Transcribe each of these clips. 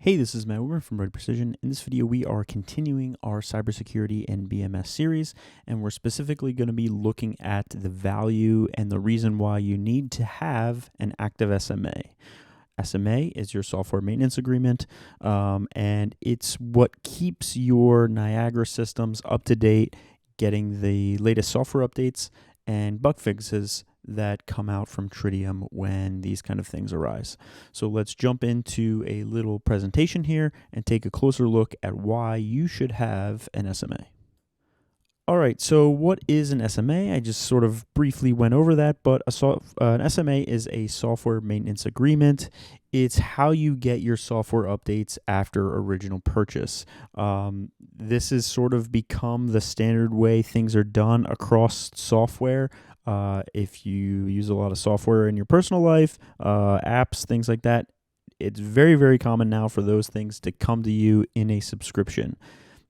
Hey, this is Matt Weber from Road Precision. In this video, we are continuing our Cybersecurity and BMS series, and we're specifically going to be looking at the value and the reason why you need to have an active SMA. SMA is your software maintenance agreement, and it's what keeps your Niagara systems up to date, getting the latest software updates and bug fixes that come out from Tritium when these kind of things arise. So let's jump into a little presentation here and take a closer look at why you should have an SMA. All right, so what is an SMA? I just sort of briefly went over that, but an SMA is a software maintenance agreement. It's how you get your software updates after original purchase. This has sort of become the standard way things are done across software. If you use a lot of software in your personal life, apps, things like that, it's very, very common now for those things to come to you in a subscription.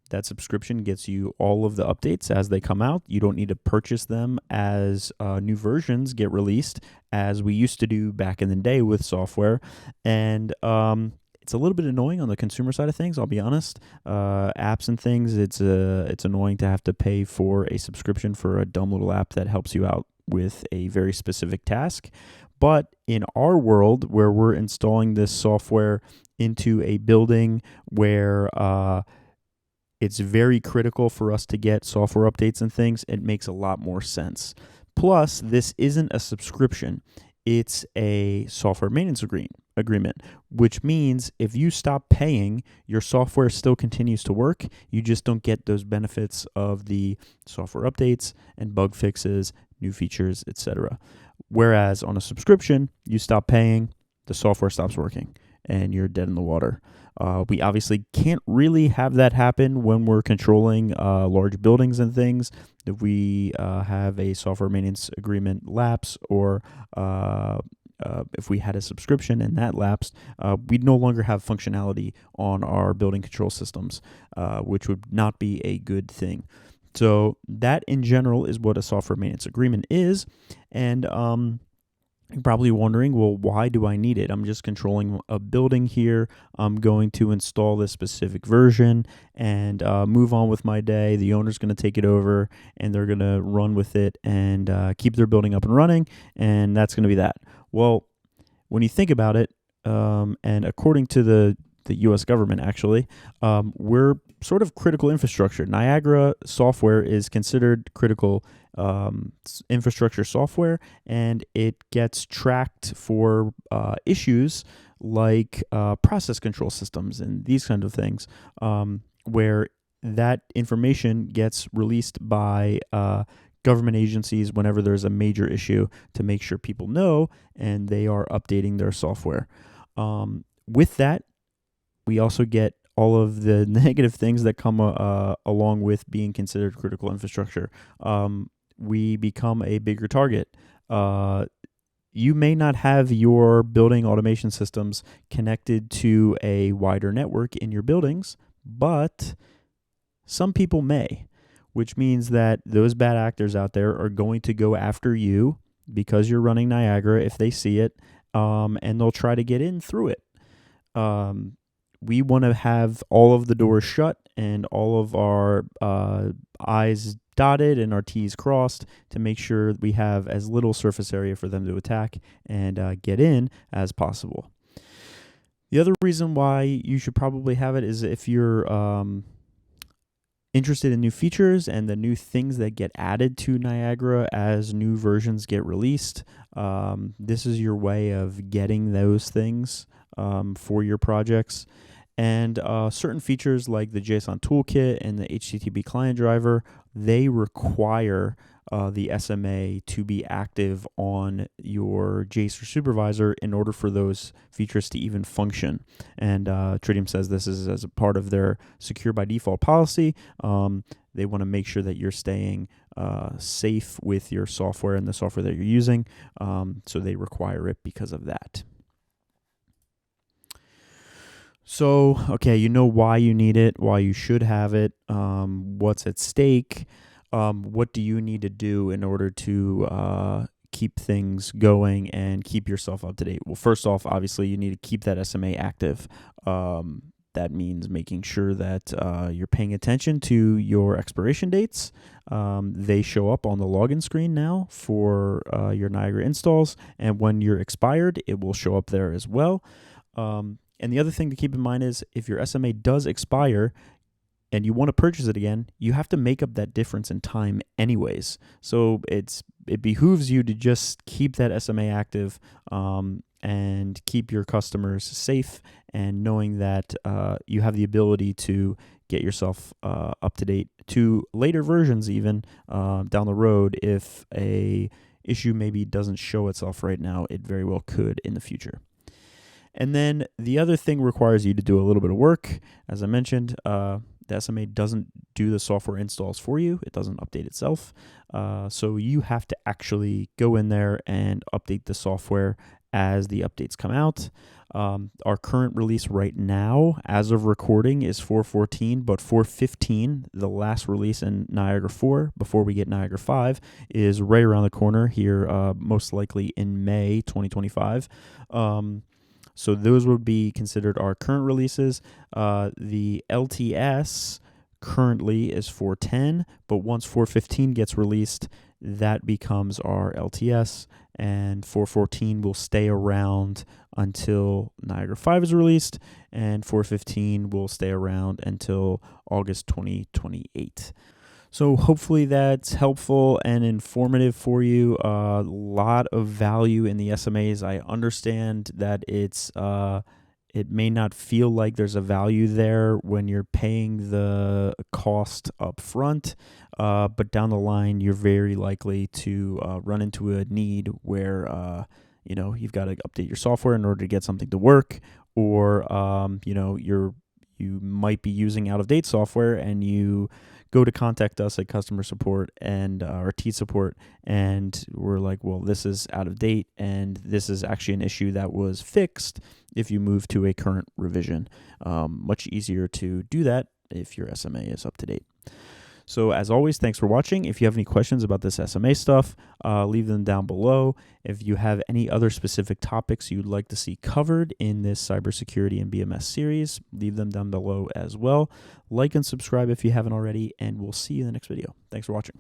That subscription gets you all of the updates as they come out. You don't need to purchase them as new versions get released, as we used to do back in the day with software. And it's a little bit annoying on the consumer side of things, I'll be honest. Apps and things, it's annoying to have to pay for a subscription for a dumb little app that helps you out with a very specific task. But in our world, where we're installing this software into a building where it's very critical for us to get software updates and things, it makes a lot more sense. Plus, this isn't a subscription. It's a software maintenance agreement, which means if you stop paying, your software still continues to work. You just don't get those benefits of the software updates and bug fixes, new features, etc. Whereas on a subscription, you stop paying, the software stops working, and you're dead in the water. We obviously can't really have that happen when we're controlling large buildings and things. If we have a software maintenance agreement lapse, or if we had a subscription and that lapsed, we'd no longer have functionality on our building control systems, which would not be a good thing. So that in general is what a software maintenance agreement is. And you're probably wondering, well, why do I need it? I'm just controlling a building here. I'm going to install this specific version and move on with my day. The owner's going to take it over, and they're going to run with it and keep their building up and running, and that's going to be that. Well, when you think about it, and according to the U.S. government, actually, we're sort of critical infrastructure. Niagara software is considered critical infrastructure software, and it gets tracked for issues like process control systems and these kind of things, where that information gets released by government agencies whenever there's a major issue to make sure people know and they are updating their software. With that, we also get all of the negative things that come along with being considered critical infrastructure. We become a bigger target. You may not have your building automation systems connected to a wider network in your buildings, but some people may, which means that those bad actors out there are going to go after you because you're running Niagara if they see it, and they'll try to get in through it. We want to have all of the doors shut and all of our I's dotted and our T's crossed to make sure we have as little surface area for them to attack and get in as possible. The other reason why you should probably have it is if you're interested in new features and the new things that get added to Niagara as new versions get released. This is your way of getting those things for your projects. And certain features like the JSON toolkit and the HTTP client driver, they require the SMA to be active on your JSON supervisor in order for those features to even function. And Tritium says this is as a part of their secure by default policy. They want to make sure that you're staying safe with your software and the software that you're using. So they require it because of that. So, okay, you know why you need it, why you should have it, what's at stake, what do you need to do in order to keep things going and keep yourself up to date? Well, first off, obviously, you need to keep that SMA active. That means making sure that you're paying attention to your expiration dates. They show up on the login screen now for your Niagara installs, and when you're expired, it will show up there as well. And the other thing to keep in mind is if your SMA does expire and you want to purchase it again, you have to make up that difference in time anyways. So it behooves you to just keep that SMA active and keep your customers safe, and knowing that you have the ability to get yourself up to date to later versions even down the road. If a issue maybe doesn't show itself right now, it very well could in the future. And then the other thing requires you to do a little bit of work. As I mentioned, the SMA doesn't do the software installs for you. It doesn't update itself. So you have to actually go in there and update the software as the updates come out. Our current release right now, as of recording, is 4.14, but 4.15, the last release in Niagara 4, before we get Niagara 5, is right around the corner here, most likely in May 2025. So those would be considered our current releases. The LTS currently is 4.10, but once 4.15 gets released, that becomes our LTS, and 4.14 will stay around until Niagara 5 is released, and 4.15 will stay around until August 2028. So hopefully that's helpful and informative for you. A lot of value in the SMAs. I understand that it may not feel like there's a value there when you're paying the cost up front, but down the line, you're very likely to run into a need where you've got to update your software in order to get something to work, or you might be using out-of-date software and you go to contact us at customer support and our T support, and we're like, well, this is out of date, and this is actually an issue that was fixed if you move to a current revision. Much easier to do that if your SMA is up to date. So as always, thanks for watching. If you have any questions about this SMA stuff, leave them down below. If you have any other specific topics you'd like to see covered in this cybersecurity and BMS series, leave them down below as well. Like and subscribe if you haven't already, and we'll see you in the next video. Thanks for watching.